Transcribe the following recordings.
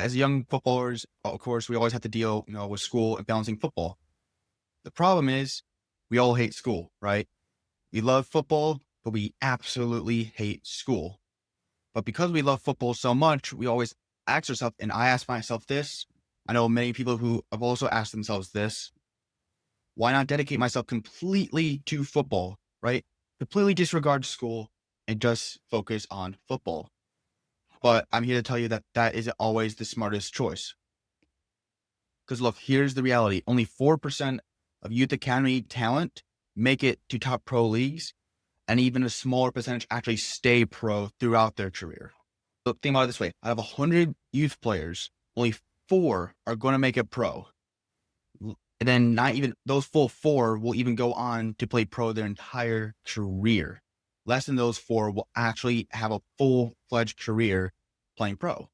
as young footballers, of course, we always have to deal, with school and balancing football. The problem is we all hate school, right? We love football, but we absolutely hate school. But because we love football so much, we always ask ourselves, and I ask myself this. I know many people who have also asked themselves this. Why not dedicate myself completely to football, right? Completely disregard school and just focus on football. But I'm here to tell you that that isn't always the smartest choice. Because look, here's the reality. Only 4% of youth academy talent make it to top pro leagues, and even a smaller percentage actually stay pro throughout their career. So think about it this way. Out of 100 youth players, only 4 are going to make it pro. And then not even those full 4 will even go on to play pro their entire career. Less than those 4 will actually have a full-fledged career playing pro.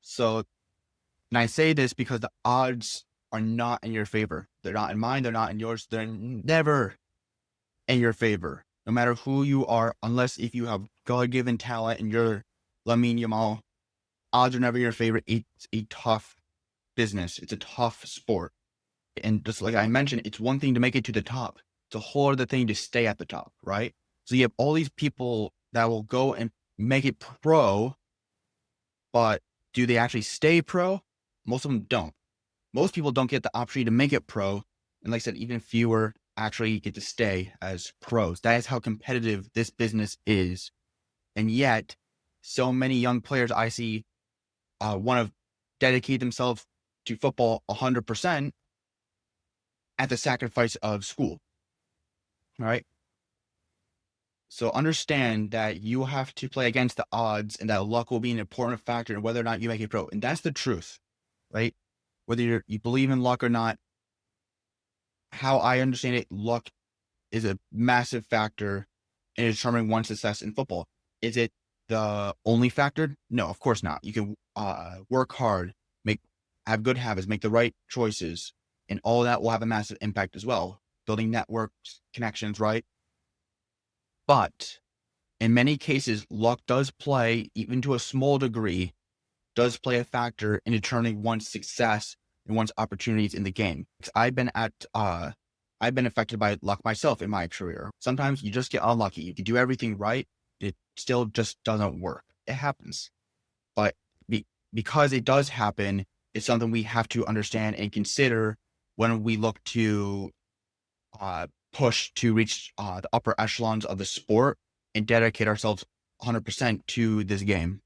So, and I say this because the odds are not in your favor. They're not in mine. They're not in yours. They're never in your favor, no matter who you are, unless if you have God-given talent and you're Lamine Yamal, odds are never in your favor. It's a tough business. It's a tough sport. And just like I mentioned, it's one thing to make it to the top. It's a whole other thing to stay at the top, right? So you have all these people that will go and make it pro, but do they actually stay pro? Most of them don't. Most people don't get the opportunity to make it pro. And like I said, even fewer actually get to stay as pros. That is how competitive this business is. And yet, so many young players I see want to dedicate themselves to football 100% at the sacrifice of school. All right. So understand that you have to play against the odds and that luck will be an important factor in whether or not you make it pro. And that's the truth, right? Whether you believe in luck or not, how I understand it, luck is a massive factor in determining one's success in football. Is it the only factor? No, of course not. You can work hard, have good habits, make the right choices, and all that will have a massive impact as well. Building networks, connections, right? But in many cases, luck does play, even to a small degree, does play a factor in determining one's success and one's opportunities in the game. I've been affected by luck myself in my career. Sometimes you just get unlucky. You can do everything right, it still just doesn't work. It happens. But because it does happen, it's something we have to understand and consider when we look to push to reach the upper echelons of the sport and dedicate ourselves 100% to this game.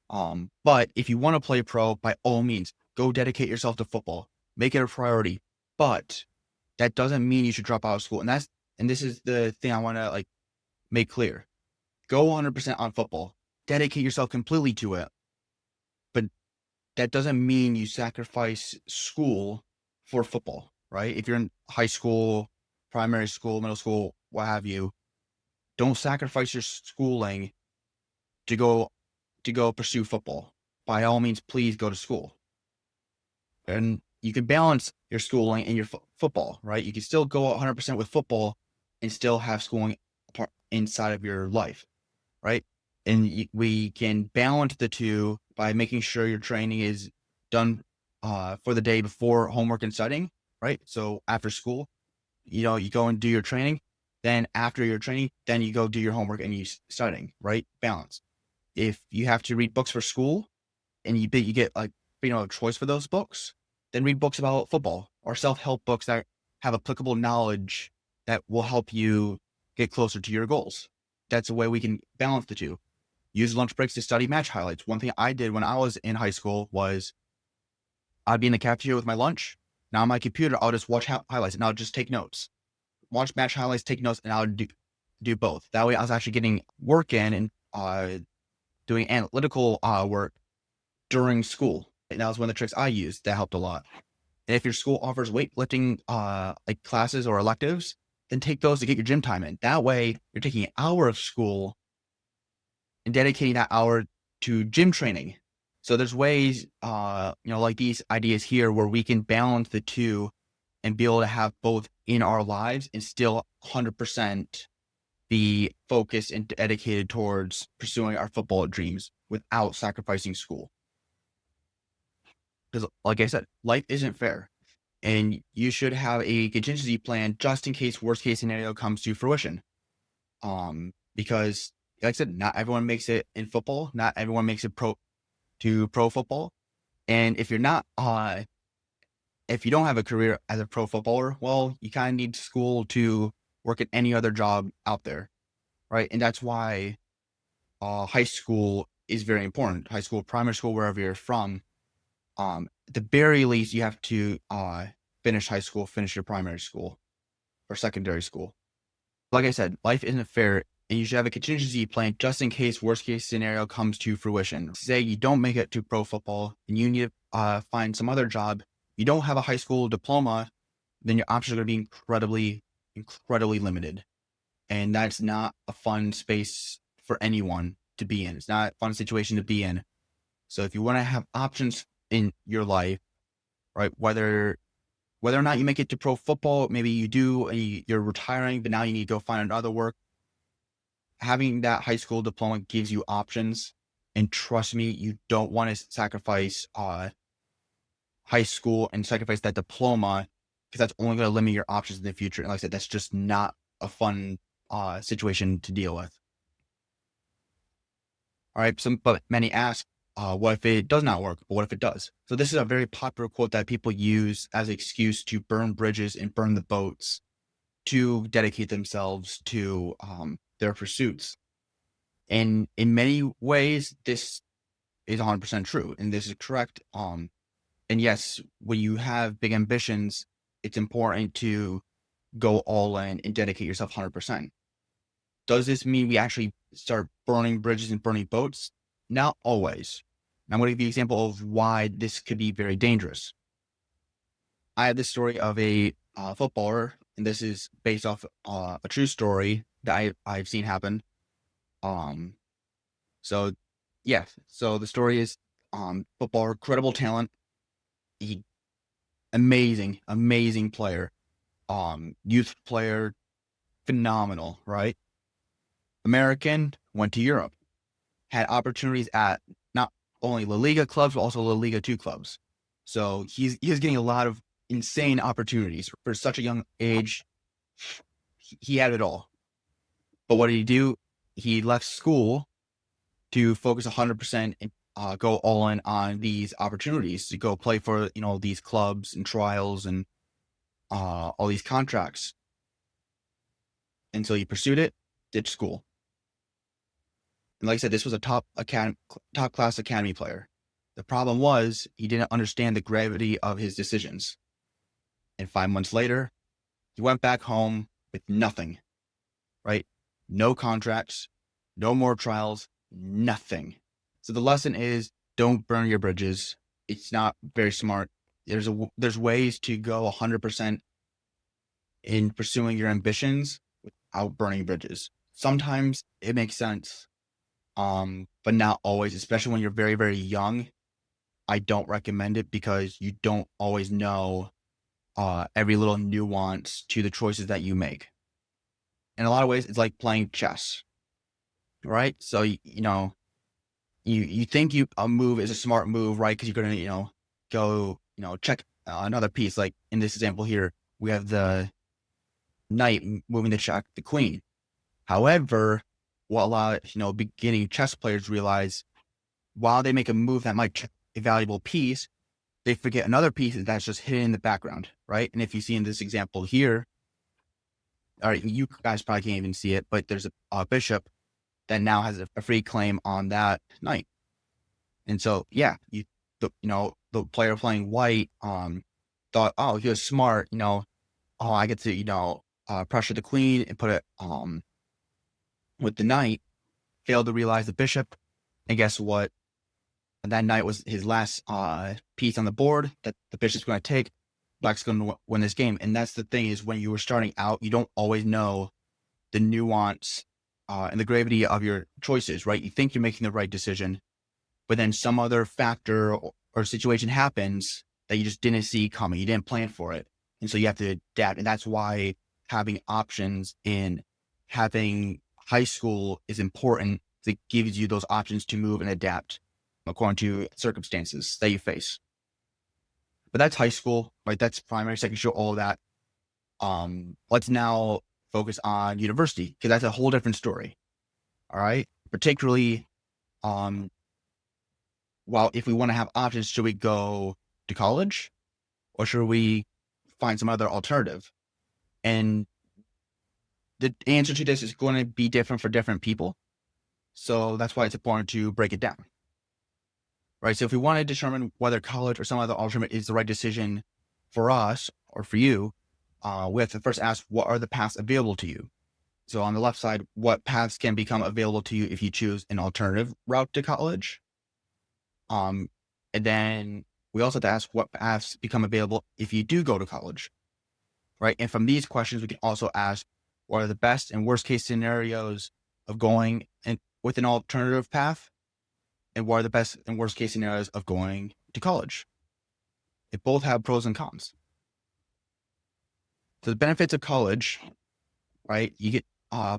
But if you want to play pro, by all means, go dedicate yourself to football. Make it a priority. But that doesn't mean you should drop out of school. And this is the thing I want to make clear. Go 100% on football. Dedicate yourself completely to it. But that doesn't mean you sacrifice school for football, right? If you're in high school, primary school, middle school, what have you, don't sacrifice your schooling to go pursue football. By all means, please go to school. And you can balance your schooling and your football, right? You can still go 100% with football and still have schooling inside of your life, right? And we can balance the two by making sure your training is done for the day before homework and studying, right? So after school, you go and do your training. Then after your training, then you go do your homework and you studying, right? Balance. If you have to read books for school and you get a choice for those books, then read books about football or self-help books that have applicable knowledge that will help you get closer to your goals. That's a way we can balance the two. Use lunch breaks to study match highlights. One thing I did when I was in high school was I'd be in the cafeteria with my lunch. Now on my computer, I'll just watch highlights and I'll just take notes. Watch match highlights, take notes, and I'll do both. That way I was actually getting work in and doing analytical work during school. And that was one of the tricks I used that helped a lot. And if your school offers weightlifting classes or electives, then take those to get your gym time in. That way you're taking an hour of school and dedicating that hour to gym training. So there's ways, like these ideas here where we can balance the two and be able to have both in our lives and still 100% be focused and dedicated towards pursuing our football dreams without sacrificing school. Because, like I said, life isn't fair. And you should have a contingency plan just in case worst case scenario comes to fruition. Because, like I said, not everyone makes it in football. Not everyone makes it pro football. And if you don't have a career as a pro footballer, well, you kind of need school to work at any other job out there, right? And that's why high school is very important. High school, primary school, wherever you're from. At the very least, you have to finish high school, finish your primary school or secondary school. Like I said, life isn't fair, and you should have a contingency plan just in case worst case scenario comes to fruition. Say you don't make it to pro football and you need to find some other job. You don't have a high school diploma, then your options are going to be incredibly limited. And that's not a fun space for anyone to be in. It's not a fun situation to be in. So if you want to have options in your life, right, whether or not you make it to pro football, maybe you do, and you're retiring, but now you need to go find another work. Having that high school diploma gives you options. And trust me, you don't want to sacrifice high school and sacrifice that diploma, because that's only going to limit your options in the future. And like I said, that's just not a fun situation to deal with. All right. But many ask, what if it does not work? But what if it does? So this is a very popular quote that people use as an excuse to burn bridges and burn the boats to dedicate themselves to their pursuits. And in many ways, this is 100% true, and this is correct. And yes, when you have big ambitions, it's important to go all in and dedicate yourself 100%. Does this mean we actually start burning bridges and burning boats? Not always. I'm going to give you an example of why this could be very dangerous. I have this story of a footballer, and this is based off a true story that I've seen happen. So yeah, so the story is footballer, credible talent, he amazing player, youth player, phenomenal, right? American, went to Europe, had opportunities at not only La Liga clubs, but also La Liga 2 clubs. So he's getting a lot of insane opportunities for such a young age. He had it all. But what did he do? He left school to focus 100% and go all in on these opportunities to go play for, these clubs and trials and all these contracts. And so he pursued it, ditched school. And like I said, this was a top class academy player. The problem was he didn't understand the gravity of his decisions. And 5 months later, he went back home with nothing, right? No contracts, no more trials, nothing. So the lesson is, don't burn your bridges. It's not very smart. There's ways to go 100% in pursuing your ambitions without burning bridges. Sometimes it makes sense, but not always, especially when you're very, very young. I don't recommend it because you don't always know every little nuance to the choices that you make. In a lot of ways, it's like playing chess, right? So, you think a move is a smart move, right? Because you're going to, go, check another piece. Like in this example here, we have the knight moving to check the queen. However, what a lot of, beginning chess players realize, while they make a move that might check a valuable piece, they forget another piece that's just hidden in the background, right? And if you see in this example here, all right, you guys probably can't even see it, but there's a bishop that now has a free claim on that knight. And so, yeah, the player playing white thought, oh, he was smart, I get to, pressure the queen and put it with the knight, failed to realize the bishop. And guess what? That knight was his last piece on the board that the bishop's going to take. Black's going to win this game. And that's the thing, is when you were starting out, you don't always know the nuance and the gravity of your choices, right? You think you're making the right decision, but then some other factor or situation happens that you just didn't see coming. You didn't plan for it. And so you have to adapt. And that's why having options in having high school is important. It gives you those options to move and adapt according to circumstances that you face. But that's high school, right? That's primary, secondary, all of that. Let's now focus on university because that's a whole different story. All right. Particularly, um, well, if we want to have options, should we go to college or should we find some other alternative? And the answer to this is going to be different for different people. So that's why it's important to break it down. Right. So if we want to determine whether college or some other alternative is the right decision for us or for you, we have to first ask, what are the paths available to you? So on the left side, what paths can become available to you if you choose an alternative route to college? And then we also have to ask what paths become available if you do go to college, right? And from these questions, we can also ask what are the best and worst case scenarios of going with an alternative path, and what are the best and worst case scenarios of going to college. They both have pros and cons. So the benefits of college, right? You get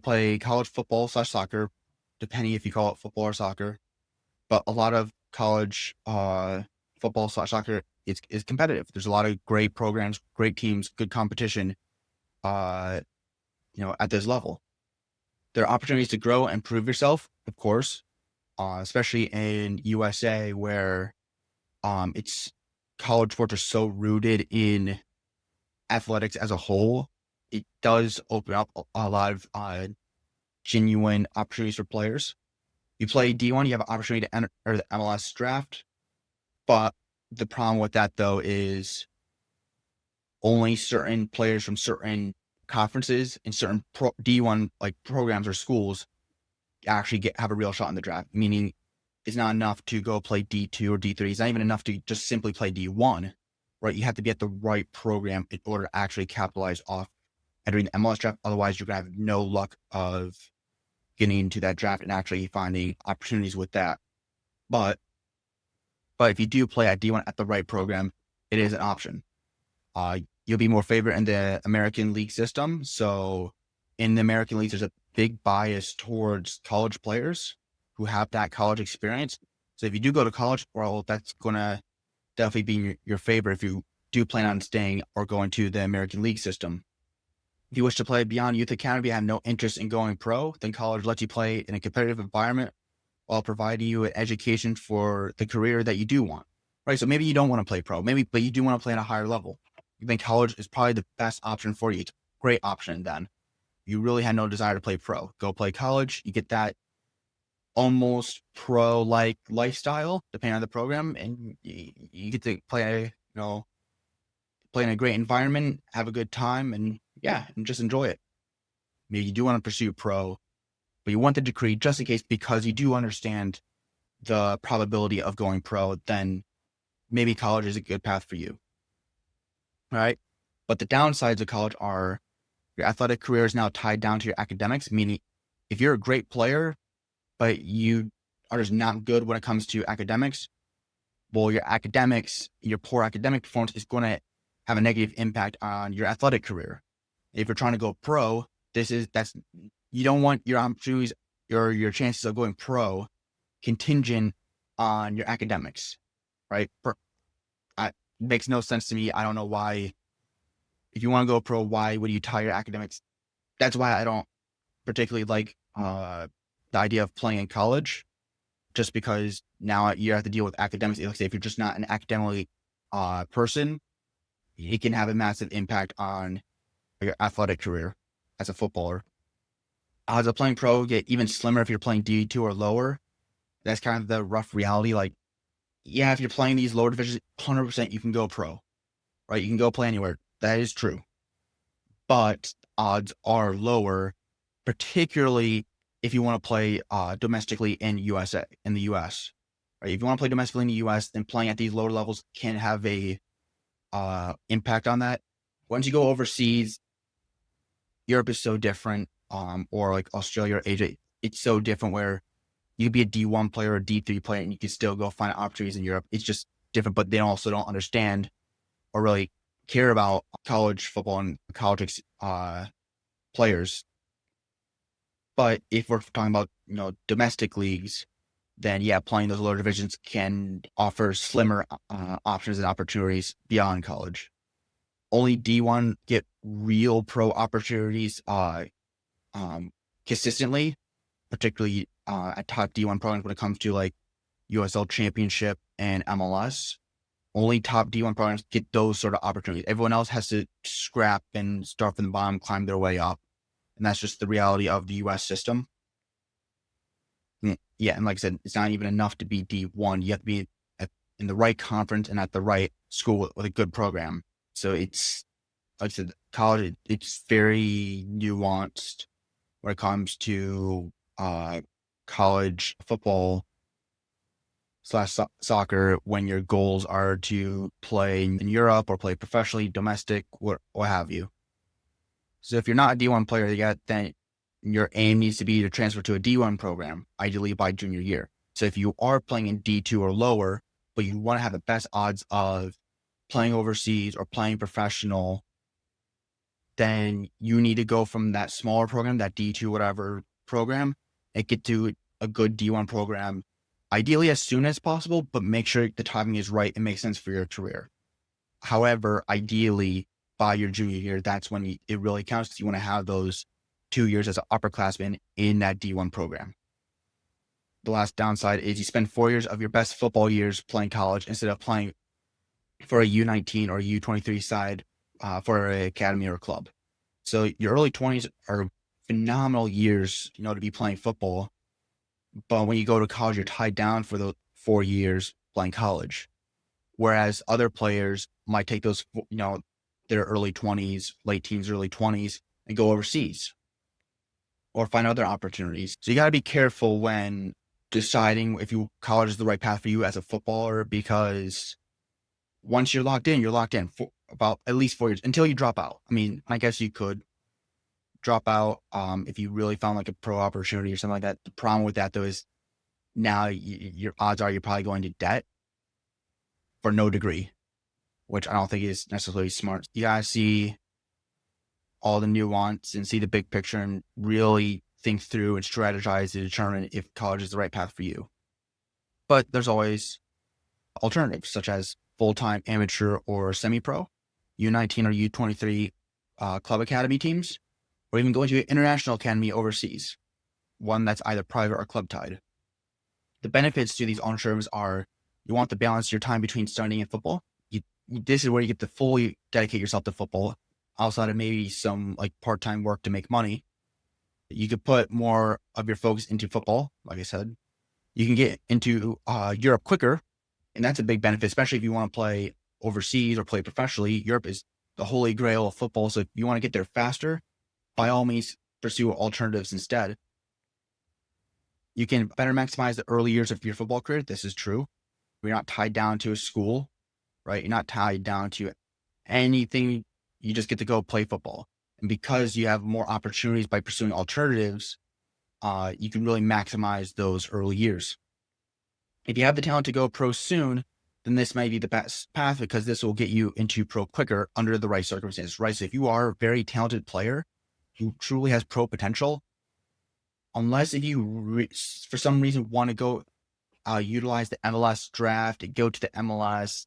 play college football / soccer, depending if you call it football or soccer. But a lot of college football / soccer is competitive. There's a lot of great programs, great teams, good competition, at this level. There are opportunities to grow and prove yourself, of course, especially in USA where it's college sports are so rooted in athletics as a whole. It does open up a lot of genuine opportunities for players. You play D1, you have an opportunity to enter the MLS draft. But the problem with that, though, is only certain players from certain conferences and certain D1 like programs or schools actually have a real shot in the draft. Meaning, it's not enough to go play D2 or D3. It's not even enough to just simply play D1, right? You have to be at the right program in order to actually capitalize off entering the MLS draft. Otherwise, you're gonna have no luck of getting into that draft and actually finding opportunities with that. But if you do play at D1 at the right program, it is an option. You'll be more favored in the American League system. So in the American League, there's a big bias towards college players who have that college experience. So if you do go to college, well, that's going to definitely be your favorite if you do plan on staying or going to the American League system. If you wish to play beyond youth academy and have no interest in going pro, then college lets you play in a competitive environment while providing you an education for the career that you do want, right? So maybe you don't want to play pro, but you do want to play at a higher level. You think college is probably the best option for you. It's a great option then. You really had no desire to play pro. Go play college. You get that almost pro-like lifestyle, depending on the program, and you get to play, play in a great environment, have a good time, and just enjoy it. Maybe you do want to pursue pro, but you want the degree just in case because you do understand the probability of going pro, then maybe college is a good path for you. All right. But the downsides of college are your athletic career is now tied down to your academics, meaning if you're a great player, but you are just not good when it comes to academics, well, your poor academic performance is going to have a negative impact on your athletic career. If you're trying to go pro, you don't want your opportunities or your chances of going pro contingent on your academics, right? It makes no sense to me. I don't know why. If you want to go pro, why would you tie your academics? That's why I don't particularly like the idea of playing in college, just because now you have to deal with academics. Like say, if you're just not an academically person, it can have a massive impact on your athletic career as a footballer. Odds of playing pro get even slimmer if you're playing D2 or lower. That's kind of the rough reality. Like, if you're playing these lower divisions, 100% you can go pro, right? You can go play anywhere. That is true. But odds are lower, particularly if you want to play domestically in the US. Right? If you want to play domestically in the US, then playing at these lower levels can have a impact on that. Once you go overseas, Europe is so different, or like Australia or Asia, it's so different where you could be a D1 player or a D3 player and you can still go find opportunities in Europe. It's just different, but they also don't understand or really care about college football and college players. But if we're talking about, domestic leagues, then yeah, playing those lower divisions can offer slimmer options and opportunities beyond college. Only D1 get real pro opportunities consistently, particularly at top D1 programs when it comes to like USL Championship and MLS. Only top D1 programs get those sort of opportunities. Everyone else has to scrap and start from the bottom, climb their way up. And that's just the reality of the US system. Yeah, and like I said, it's not even enough to be D1. You have to be in the right conference and at the right school with a good program. So it's, like I said, college, it's very nuanced when it comes to college football / soccer when your goals are to play in Europe or play professionally, domestic, what have you. So if you're not a D1 player yet, then your aim needs to be to transfer to a D1 program, ideally by junior year. So if you are playing in D2 or lower, but you want to have the best odds of playing overseas or playing professional, then you need to go from that smaller program, that D2 whatever program, and get to a good D1 program, ideally as soon as possible, but make sure the timing is right and makes sense for your career. However, ideally by your junior year, that's when it really counts, because you want to have those 2 years as an upperclassman in that D1 program. The last downside is you spend 4 years of your best football years playing college instead of playing for a U19 or U23 side for an academy or a club. So your early 20s are phenomenal years, to be playing football. But when you go to college, you're tied down for those 4 years playing college. Whereas other players might take those, their early 20s, late teens, early 20s, and go overseas or find other opportunities. So you got to be careful when deciding if college is the right path for you as a footballer, because once you're locked in for about at least 4 years until you drop out. I mean, I guess you could drop out if you really found like a pro opportunity or something like that. The problem with that though is now your odds are you're probably going to debt for no degree, which I don't think is necessarily smart. You gotta see all the nuance and see the big picture and really think through and strategize to determine if college is the right path for you. But there's always alternatives such as full-time amateur or semi-pro, U19 or U23 club academy teams, or even going to an international academy overseas, one that's either private or club tied. The benefits to these alternatives are you want to balance your time between studying and football. This is where you get to fully dedicate yourself to football outside of maybe some like part-time work to make money. You could put more of your focus into football. Like I said, you can get into Europe quicker. And that's a big benefit, especially if you want to play overseas or play professionally. Europe is the holy grail of football. So if you want to get there faster, by all means, pursue alternatives instead. You can better maximize the early years of your football career. This is true. You're not tied down to a school, right? You're not tied down to anything. You just get to go play football. And because you have more opportunities by pursuing alternatives, you can really maximize those early years. If you have the talent to go pro soon, then this may be the best path, because this will get you into pro quicker under the right circumstances, right? So if you are a very talented player who truly has pro potential, unless if you for some reason want to go utilize the MLS draft and go to the MLS,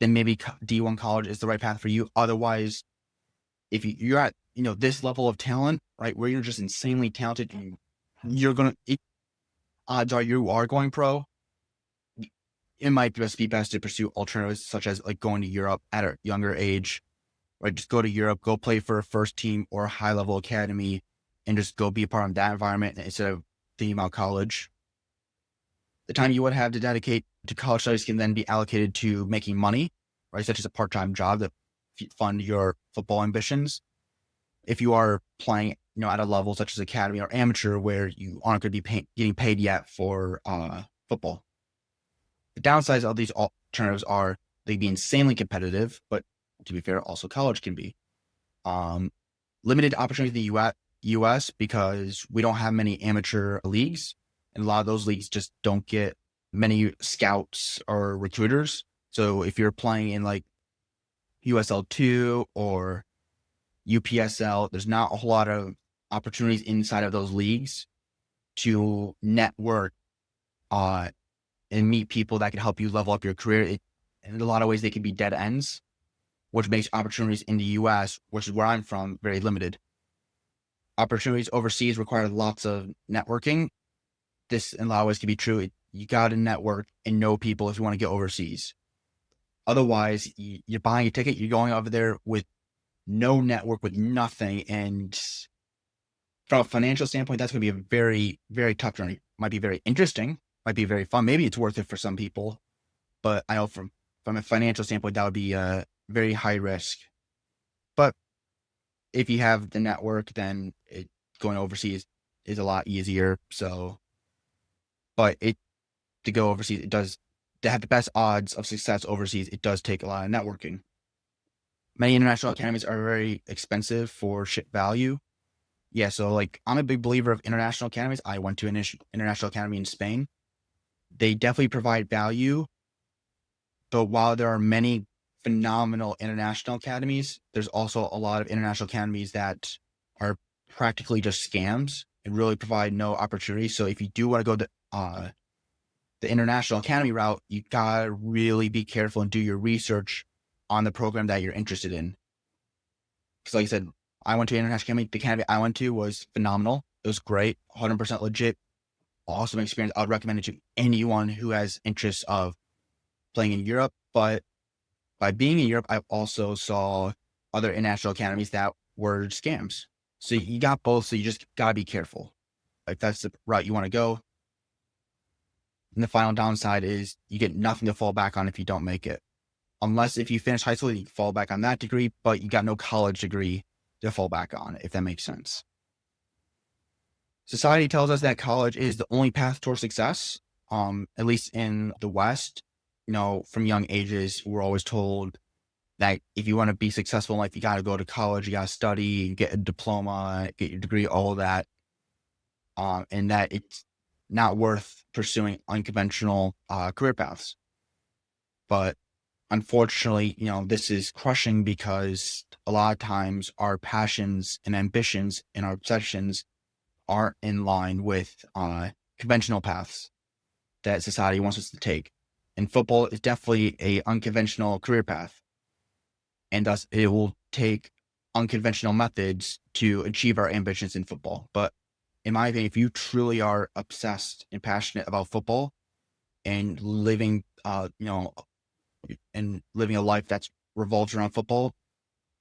then maybe D1 college is the right path for you. Otherwise, if you're at this level of talent, right, where you're just insanely talented, and odds are you are going pro, it might just be best to pursue alternatives such as like going to Europe at a younger age, right? Just go to Europe, go play for a first team or a high level academy, and just go be a part of that environment instead of thinking about college. The time you would have to dedicate to college studies can then be allocated to making money, right? Such as a part-time job that fund your football ambitions. If you are playing, at a level such as academy or amateur where you aren't going to be getting paid yet for football. The downsides of these alternatives are they be insanely competitive, but to be fair, also college can be. Limited opportunity in the US because we don't have many amateur leagues, and a lot of those leagues just don't get many scouts or recruiters. So if you're playing in like USL2 or UPSL, there's not a whole lot of opportunities inside of those leagues to network uh, and meet people that can help you level up your career. In a lot of ways, they can be dead ends, which makes opportunities in the US, which is where I'm from, very limited. Opportunities overseas require lots of networking. This in a lot of ways can be true. You got to network and know people if you want to get overseas. Otherwise, you're buying a ticket, you're going over there with no network, with nothing. And from a financial standpoint, that's going to be a very, very tough journey. Might be very interesting, might be very fun. Maybe it's worth it for some people. But I know from a financial standpoint, that would be a very high risk. But if you have the network, then going overseas is a lot easier. So, but to go overseas, it does to have the best odds of success overseas. It does take a lot of networking. Many international academies are very expensive for ship value. Yeah, so like I'm a big believer of international academies. I went to an international academy in Spain. They definitely provide value, but while there are many phenomenal international academies, there's also a lot of international academies that are practically just scams and really provide no opportunity. So if you do want to go the international academy route, you gotta really be careful and do your research on the program that you're interested in. Because like I said, I went to international academy. The academy I went to was phenomenal. It was great, 100% legit, awesome experience. I would recommend it to anyone who has interest of playing in Europe. But by being in Europe, I also saw other international academies that were scams. So you got both. So you just gotta be careful. Like that's the route you want to go. And the final downside is you get nothing to fall back on if you don't make it. Unless if you finish high school, you can fall back on that degree, but you got no college degree to fall back on, if that makes sense. Society tells us that college is the only path towards success. At least in the West, from young ages, we're always told that if you want to be successful in life, you got to go to college, you got to study, get a diploma, get your degree, all of that. And that it's not worth pursuing unconventional career paths. But unfortunately, this is crushing because a lot of times our passions and ambitions and our obsessions aren't in line with conventional paths that society wants us to take. And football is definitely a unconventional career path. And thus it will take unconventional methods to achieve our ambitions in football. But in my opinion, if you truly are obsessed and passionate about football and living, and living a life that's revolves around football,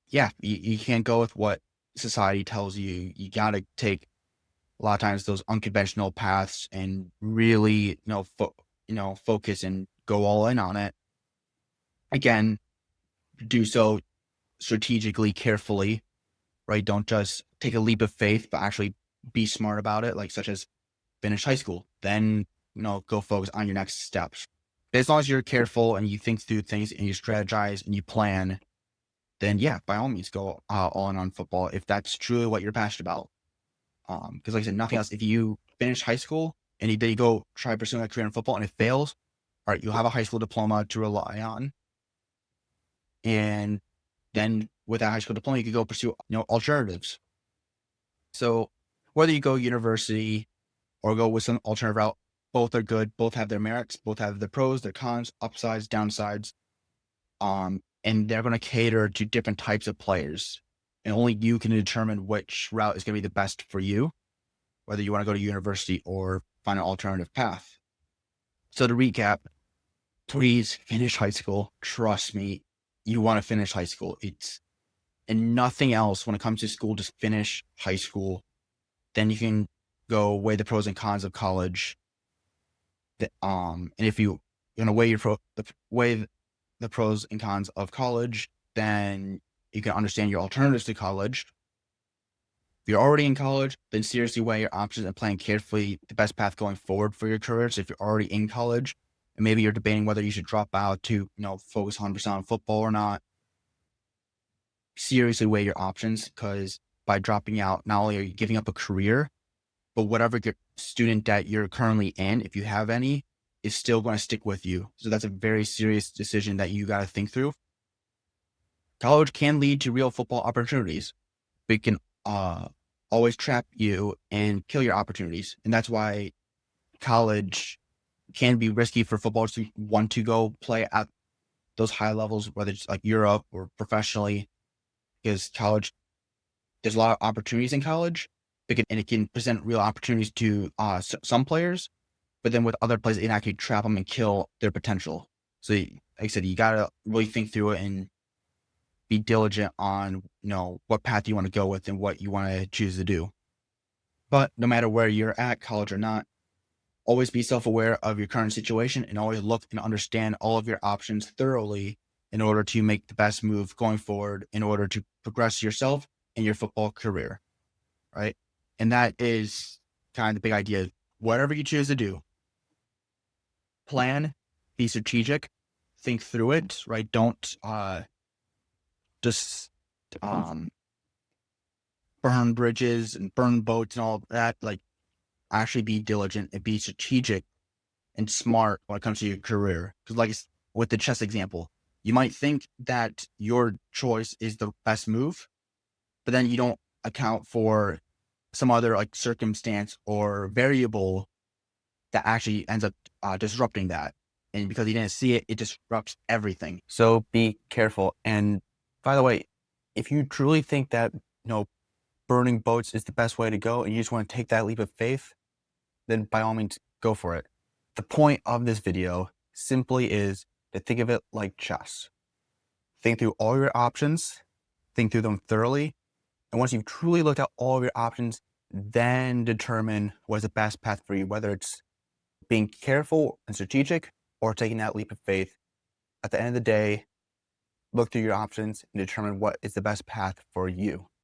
yeah, you can't go with what society tells you. You got to take a lot of times those unconventional paths and really, focus and go all in on it. Again, do so strategically, carefully, right? Don't just take a leap of faith, but actually be smart about it, like such as finish high school, then, go focus on your next steps. But as long as you're careful and you think through things and you strategize and you plan, then yeah, by all means, go all in on football if that's truly what you're passionate about. Because like I said, nothing else. If you finish high school and then you go try pursuing a career in football and it fails, all right, you'll have a high school diploma to rely on. And then with that high school diploma, you could go pursue, alternatives. So whether you go university or go with some alternative route, both are good. Both have their merits. Both have their pros, their cons, upsides, downsides. And they're going to cater to different types of players. And only you can determine which route is going to be the best for you, whether you want to go to university or find an alternative path. So to recap, please finish high school. Trust me, you want to finish high school. And nothing else when it comes to school, just finish high school. Then you can go weigh the pros and cons of college. And if you're going to weigh the pros and cons of college, then you can understand your alternatives to college. If you're already in college, then seriously weigh your options and plan carefully the best path going forward for your career. So if you're already in college and maybe you're debating whether you should drop out to, focus 100% on football or not, seriously weigh your options, because by dropping out, not only are you giving up a career, but whatever your student debt you're currently in, if you have any, is still going to stick with you. So that's a very serious decision that you got to think through. College can lead to real football opportunities, but it can always trap you and kill your opportunities. And that's why college can be risky for footballers to want to go play at those high levels, whether it's like Europe or professionally, because college, there's a lot of opportunities in college, and it can present real opportunities to some players, but then with other players, it can actually trap them and kill their potential. So, like I said, you gotta really think through it and be diligent on what path you want to go with and what you want to choose to do. But no matter where you're at, college or not, always be self-aware of your current situation and always look and understand all of your options thoroughly in order to make the best move going forward in order to progress yourself in your football career, right? And that is kind of the big idea. Whatever you choose to do, plan, be strategic, think through it, right? Don't just burn bridges and burn boats and all that. Like, actually be diligent and be strategic and smart when it comes to your career. Because like with the chess example, you might think that your choice is the best move, but then you don't account for some other like circumstance or variable that actually ends up disrupting that. And because you didn't see it, it disrupts everything. So be careful. And by the way, if you truly think that, burning boats is the best way to go and you just want to take that leap of faith, then by all means, go for it. The point of this video simply is to think of it like chess. Think through all your options, think through them thoroughly, and once you've truly looked at all of your options, then determine what's the best path for you, whether it's being careful and strategic or taking that leap of faith. At the end of the day, look through your options and determine what is the best path for you.